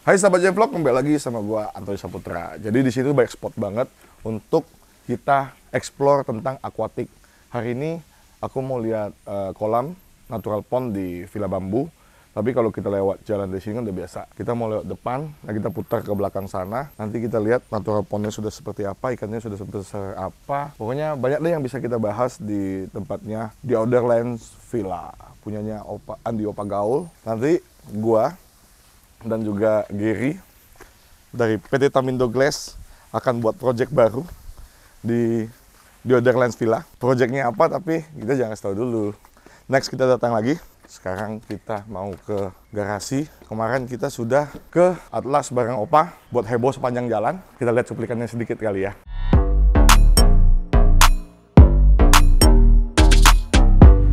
Hai sahabat J-Vlog, kembali lagi sama gua Antoni Saputra. Jadi di situ banyak spot banget untuk kita explore tentang aquatic. Hari ini aku mau lihat kolam natural pond di Villa Bambu. Tapi kalau kita lewat jalan di sini kan udah biasa. Kita mau lewat depan, nah kita putar ke belakang sana. Nanti kita lihat natural pondnya sudah seperti apa, ikannya sudah sebesar apa. Pokoknya banyak deh yang bisa kita bahas di tempatnya The Outer Lands Villa. Punyanya Andi Opa Gaul. Nanti gua dan juga Gary dari PT Tamindo Glass akan buat project baru di The Outer Lands Villa. Projectnya apa tapi kita jangan tahu dulu. Next kita datang lagi. Sekarang kita mau ke garasi. Kemarin kita sudah ke Atlas bareng Opa buat heboh sepanjang jalan. Kita lihat cuplikannya sedikit kali ya.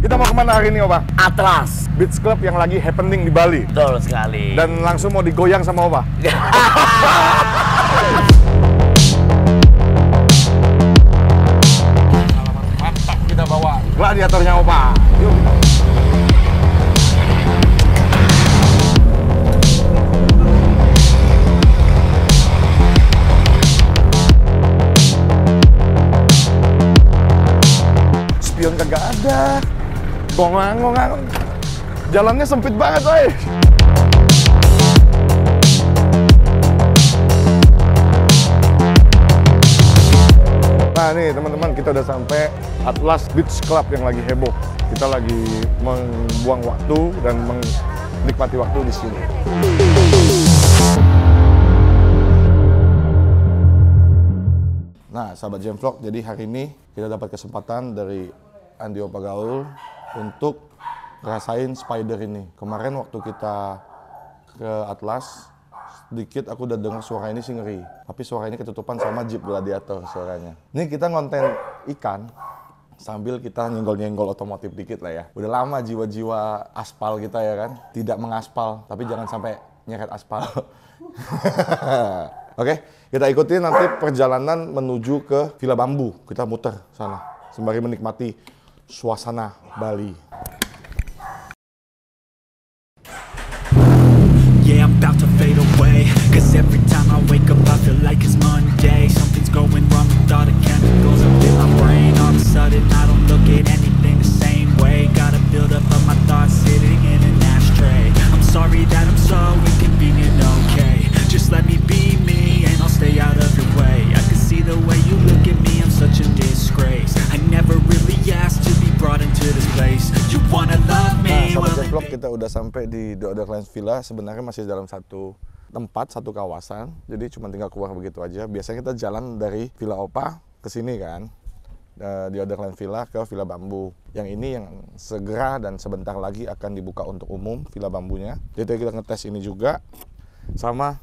Kita mau kemana hari ini, Opa? Atlas Beach Club yang lagi happening di Bali. Betul sekali. Dan langsung mau digoyang sama Opa. Mantap, kita bawa gladiatornya Opa. Yuk kita. Spion kagak ada. Gongang. Jalannya sempit banget, woy. Nah nih teman-teman, kita udah sampai Atlas Beach Club yang lagi heboh. Kita lagi membuang waktu dan menikmati waktu di sini. Nah, sahabat J-Vlog, jadi hari ini kita dapat kesempatan dari Andi Opa Gaul untuk ngerasain spider ini. Kemarin waktu kita ke Atlas, sedikit aku udah dengar suara ini sih ngeri. Tapi suara ini ketutupan sama Jeep Gladiator suaranya. Ini kita ngonten ikan sambil kita nyenggol-nyenggol otomotif dikit lah ya. Udah lama jiwa-jiwa aspal kita ya kan. Tidak mengaspal, tapi jangan sampai nyeret aspal. Oke, kita ikutin nanti perjalanan menuju ke Villa Bambu. Kita muter sana, sembari menikmati suasana Bali. Yeah, I'm about to fade away, 'cause every time I wake up I feel like it's Monday. Something's going wrong with all the chemicals up in my brain. All of a sudden I don't look at anything the same way. Gotta build up of my thoughts sitting in an ashtray. I'm sorry that I'm so inconvenient, okay. Just let me be me and I'll stay out of your way. I can see the way you look at me, I'm such a disgrace. I never really asked to be brought into this place. You wanna love me? Nah, sahabat J-Vlog, kita udah sampai di The Outer Lands Villa. Sebenarnya masih dalam satu tempat, satu kawasan. Jadi cuma tinggal keluar begitu aja. Biasanya kita jalan dari Villa Opa ke sini kan. The Outer Lands Villa ke Villa Bambu. Yang ini yang segera dan sebentar lagi akan dibuka untuk umum, Villa Bambunya. Jadi kita ngetes ini juga. Sama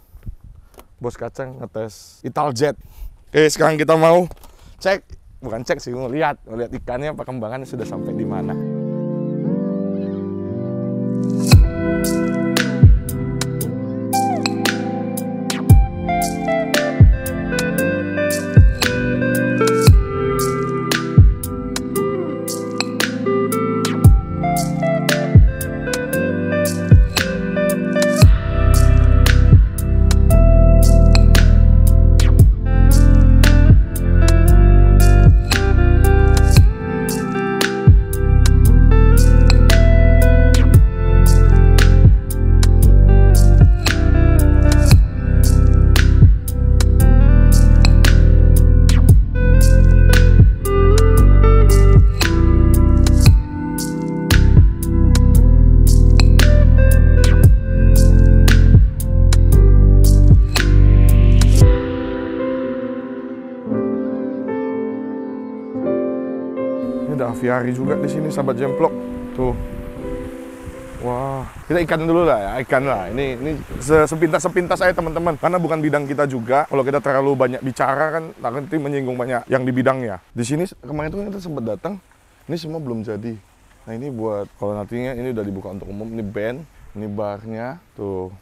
Bos Kacang ngetes Italjet. Oke, sekarang kita mau cek. Bukan cek sih, mau lihat ikannya, perkembangannya sudah sampai di mana. Ada aviari juga di sini, sahabat J-Vlog. Tuh. Wah, kita ikan dulu lah ya, ikan lah. Ini sepintas aja teman-teman. Karena bukan bidang kita juga. Kalau kita terlalu banyak bicara kan nanti menyinggung banyak yang di bidangnya. Di sini kemarin itu kita sempat datang. Ini semua belum jadi. Nah, ini buat kalau nantinya ini udah dibuka untuk umum. Ini band, ini barnya. Tuh.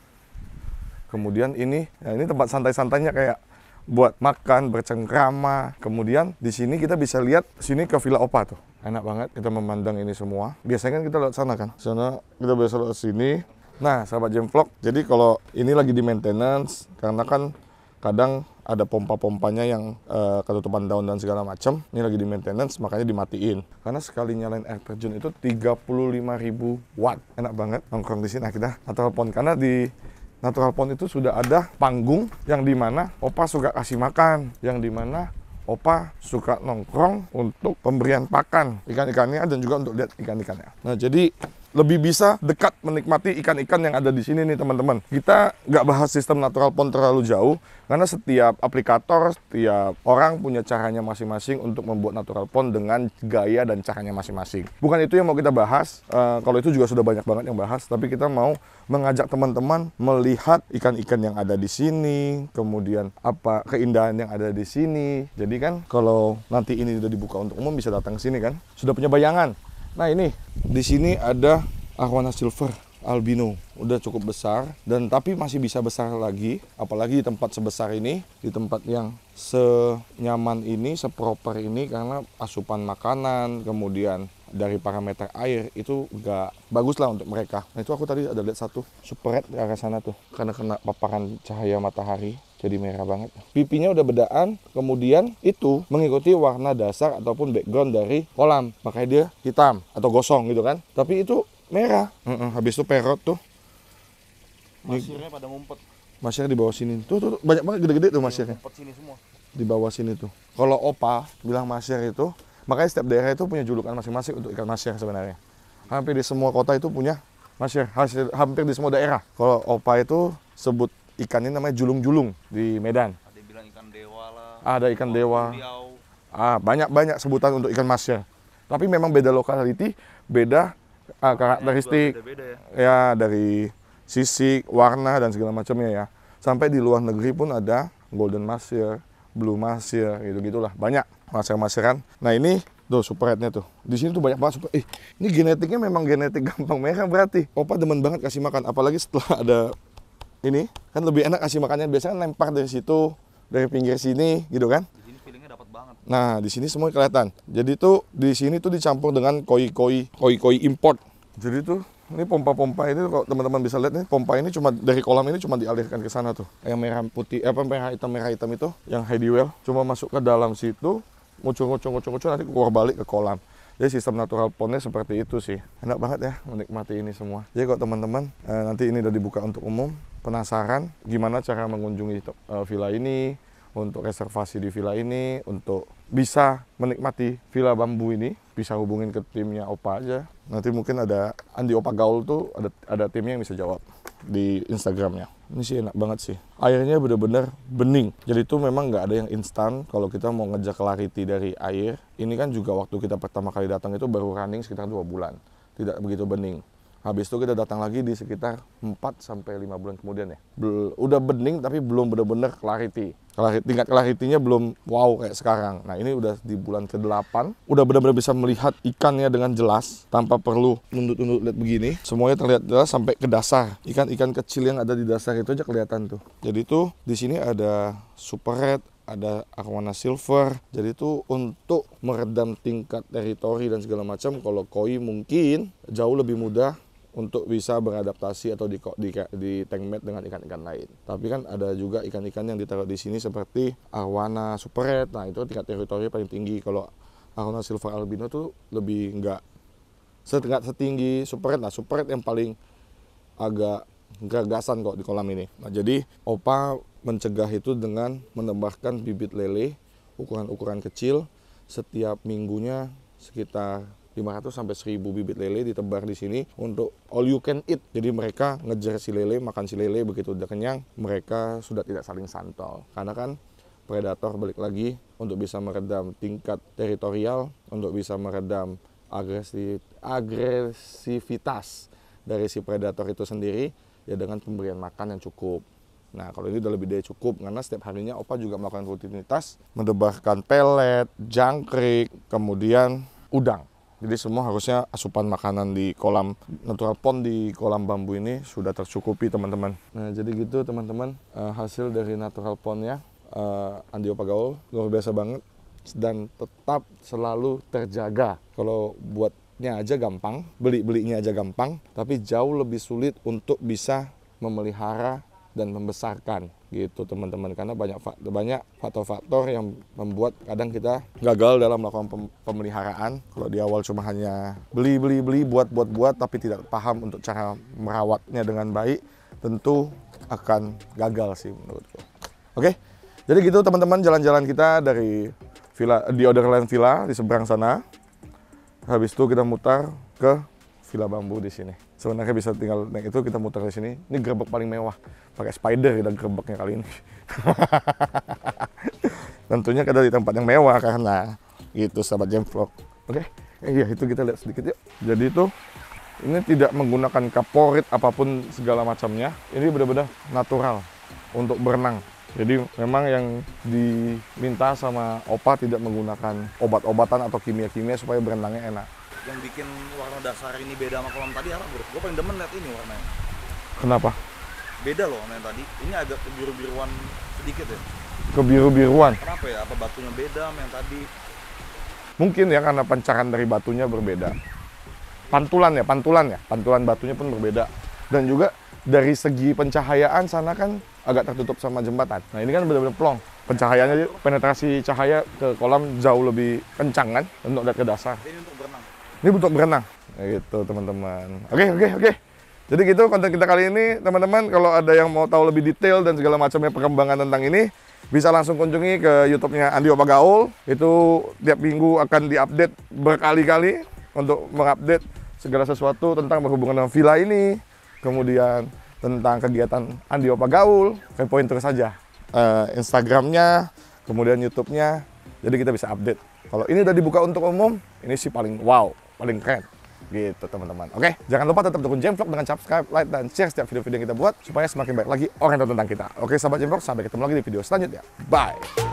Kemudian ini tempat santai-santainya kayak buat makan, bercengkrama. Kemudian di sini kita bisa lihat sini ke Villa Opa tuh. Enak banget kita memandang ini semua. Biasanya kan kita lewat sana kan. Sana kita biasa lewat sini. Nah, sahabat Jam Vlog, jadi kalau ini lagi di maintenance, karena kan kadang ada pompa-pompanya yang ketutupan daun dan segala macam. Ini lagi di maintenance, makanya dimatiin. Karena sekali nyalain air terjun itu 35.000 watt. Enak banget nongkrong di sini. Nah, kita Natural Pond, karena di Natural Pond itu sudah ada panggung yang dimana Opa suka kasih makan, yang dimana Opa suka nongkrong untuk pemberian pakan ikan-ikannya dan juga untuk lihat ikan-ikannya. Nah, jadi lebih bisa dekat menikmati ikan-ikan yang ada di sini nih teman-teman. Kita nggak bahas sistem Natural Pond terlalu jauh, karena setiap aplikator, setiap orang punya caranya masing-masing untuk membuat Natural Pond dengan gaya dan caranya masing-masing. Bukan itu yang mau kita bahas, kalau itu juga sudah banyak banget yang bahas, tapi kita mau mengajak teman-teman melihat ikan-ikan yang ada di sini, kemudian apa keindahan yang ada di sini. Jadi kan kalau nanti ini sudah dibuka untuk umum bisa datang ke sini kan, sudah punya bayangan. Nah ini, di sini ada Arowana silver albino, udah cukup besar dan tapi masih bisa besar lagi, apalagi di tempat sebesar ini, di tempat yang senyaman ini, seproper ini, karena asupan makanan, kemudian dari parameter air itu nggak bagus lah untuk mereka. Nah itu aku tadi ada lihat satu super red ke arah sana tuh, karena kena paparan cahaya matahari. Jadi merah banget. Pipinya udah bedaan, kemudian itu mengikuti warna dasar ataupun background dari kolam. Makanya dia hitam atau gosong gitu kan. Tapi itu merah. Habis itu perot tuh. Masirnya pada ngumpet. Masir di bawah sini. Tuh, banyak banget gede-gede tuh masirnya. Ngumpet sini semua. Di bawah sini tuh. Kalau Opa bilang masir itu, makanya setiap daerah itu punya julukan masing-masing untuk ikan masir sebenarnya. Hampir di semua kota itu punya masir. Hampir di semua daerah. Kalau Opa itu sebut ikan ini namanya julung-julung di Medan. Ada yang bilang ikan dewa lah. Ada ikan dewa. Riau. Banyak sebutan untuk ikan masir. Tapi memang beda lokality, beda karakteristik. Beda-beda Ya, dari sisik, warna dan segala macamnya ya. Sampai di luar negeri pun ada golden masir, blue masir, gitu-gitulah. Banyak masir-masiran. Nah, ini tuh super red-nya tuh. Di sini tuh banyak banget super. Ini genetiknya memang genetik gampang merah berarti. Opa demen banget kasih makan, apalagi setelah ada ini kan lebih enak kasih makannya. Biasanya lempar dari situ, dari pinggir sini gitu kan. Di sini feelingnya dapat banget. Nah di sini semua kelihatan. Jadi tuh di sini tuh dicampur dengan koi import. Jadi tuh ini pompa-pompa ini kalau teman-teman bisa lihat nih, pompa ini cuma dari kolam ini cuma dialirkan ke sana tuh. Yang merah putih merah hitam itu yang heady well cuma masuk ke dalam situ, ngucur nanti keluar balik ke kolam. Jadi sistem Natural Pondnya seperti itu sih. Enak banget ya menikmati ini semua. Jadi kalau teman-teman nanti ini udah dibuka untuk umum, penasaran gimana cara mengunjungi villa ini, untuk reservasi di villa ini, untuk bisa menikmati villa bambu ini, bisa hubungin ke timnya Opa aja. Nanti mungkin ada Andi Opa Gaul tuh, ada timnya yang bisa jawab di Instagramnya. Ini sih enak banget sih. Airnya bener-bener bening. Jadi itu memang nggak ada yang instan kalau kita mau ngejar clarity dari air. Ini kan juga waktu kita pertama kali datang itu baru running sekitar 2 bulan. Tidak begitu bening. Habis itu kita datang lagi di sekitar 4-5 bulan kemudian ya. Udah bening tapi belum benar-benar clarity. Tingkat clarity-nya belum wow kayak sekarang. Nah ini udah di bulan ke-8. Udah benar-benar bisa melihat ikannya dengan jelas. Tanpa perlu nunduk-nunduk lihat begini. Semuanya terlihat jelas sampai ke dasar. Ikan-ikan kecil yang ada di dasar itu aja kelihatan tuh. Jadi tuh di sini ada super red, ada Arowana silver. Jadi itu untuk meredam tingkat teritori dan segala macam. Kalau koi mungkin jauh lebih mudah untuk bisa beradaptasi atau di tank mate dengan ikan-ikan lain. Tapi kan ada juga ikan-ikan yang ditaruh di sini seperti Arowana super red. Nah itu tingkat teritori paling tinggi. Kalau Arowana silver albino tuh lebih nggak setinggi super red. Nah super red yang paling agak gagasan kok di kolam ini. Nah jadi Opa mencegah itu dengan menambahkan bibit lele ukuran-ukuran kecil. Setiap minggunya sekitar 500 sampai 1000 bibit lele ditebar di sini untuk all you can eat. Jadi mereka ngejar si lele, makan si lele, begitu udah kenyang, mereka sudah tidak saling santol. Karena kan predator balik lagi untuk bisa meredam tingkat teritorial, untuk bisa meredam agresivitas dari si predator itu sendiri, ya dengan pemberian makan yang cukup. Nah kalau ini udah lebih dari cukup, karena setiap harinya Opa juga melakukan rutinitas, mendebarkan pelet, jangkrik, kemudian udang. Jadi semua harusnya asupan makanan di kolam Natural Pond, di kolam bambu ini sudah tercukupi teman-teman. Nah jadi gitu teman-teman, hasil dari Natural Pondnya Andi Opa Gaul luar biasa banget dan tetap selalu terjaga. Kalau buat merawatnya aja gampang, belinya aja gampang, tapi jauh lebih sulit untuk bisa memelihara dan membesarkan gitu teman-teman, karena banyak faktor-faktor yang membuat kadang kita gagal dalam melakukan pemeliharaan. Kalau di awal cuma hanya beli buat tapi tidak paham untuk cara merawatnya dengan baik, tentu akan gagal sih menurutku. Oke, jadi gitu teman-teman jalan-jalan kita dari Villa di Otherland Villa di seberang sana. Habis itu kita mutar ke Villa Bambu di sini. Sebenarnya bisa tinggal naik itu, kita muter di sini. Ini gerbek paling mewah, pakai spider kita gerbeknya kali ini. Tentunya kita di tempat yang mewah karena itu sahabat Jamvlog. Oke, iya itu kita lihat sedikit yuk. Jadi itu ini tidak menggunakan kaporit apapun segala macamnya. Ini benar-benar natural untuk berenang. Jadi memang yang diminta sama Opa tidak menggunakan obat-obatan atau kimia-kimia supaya berenangnya enak. Yang bikin warna dasar ini beda sama kolam tadi apa bro? Gue paling demen liat ini warnanya. Kenapa? Beda loh sama yang tadi. Ini agak kebiru-biruan sedikit ya. Kebiru-biruan. Kenapa ya? Apa batunya beda sama yang tadi? Mungkin ya karena pancaran dari batunya berbeda. Pantulan batunya pun berbeda. Dan juga dari segi pencahayaan sana kan agak tertutup sama jembatan. Nah ini kan benar-benar plong. Pencahayaannya, penetrasi cahaya ke kolam jauh lebih kencang kan untuk lihat ke dasar. Ini untuk berenang. Ini untuk berenang. Nah, gitu teman-teman. Oke. Jadi gitu konten kita kali ini teman-teman. Kalau ada yang mau tahu lebih detail dan segala macamnya perkembangan tentang ini, bisa langsung kunjungi ke YouTube-nya Andi Opa Gaul. Itu tiap minggu akan diupdate berkali-kali untuk mengupdate segala sesuatu tentang berhubungan dengan villa ini. Kemudian tentang kegiatan Andi Opa Gaul. Kepoin terus saja Instagramnya, kemudian YouTube-nya. Jadi kita bisa update. Kalau ini udah dibuka untuk umum, ini sih paling wow, paling keren. Gitu teman-teman. Oke, jangan lupa tetap dukung Jamvlog dengan subscribe, like, dan share setiap video-video yang kita buat supaya semakin baik lagi orang yang tahu tentang kita. Oke sahabat Jamvlog, sampai ketemu lagi di video selanjutnya. Bye!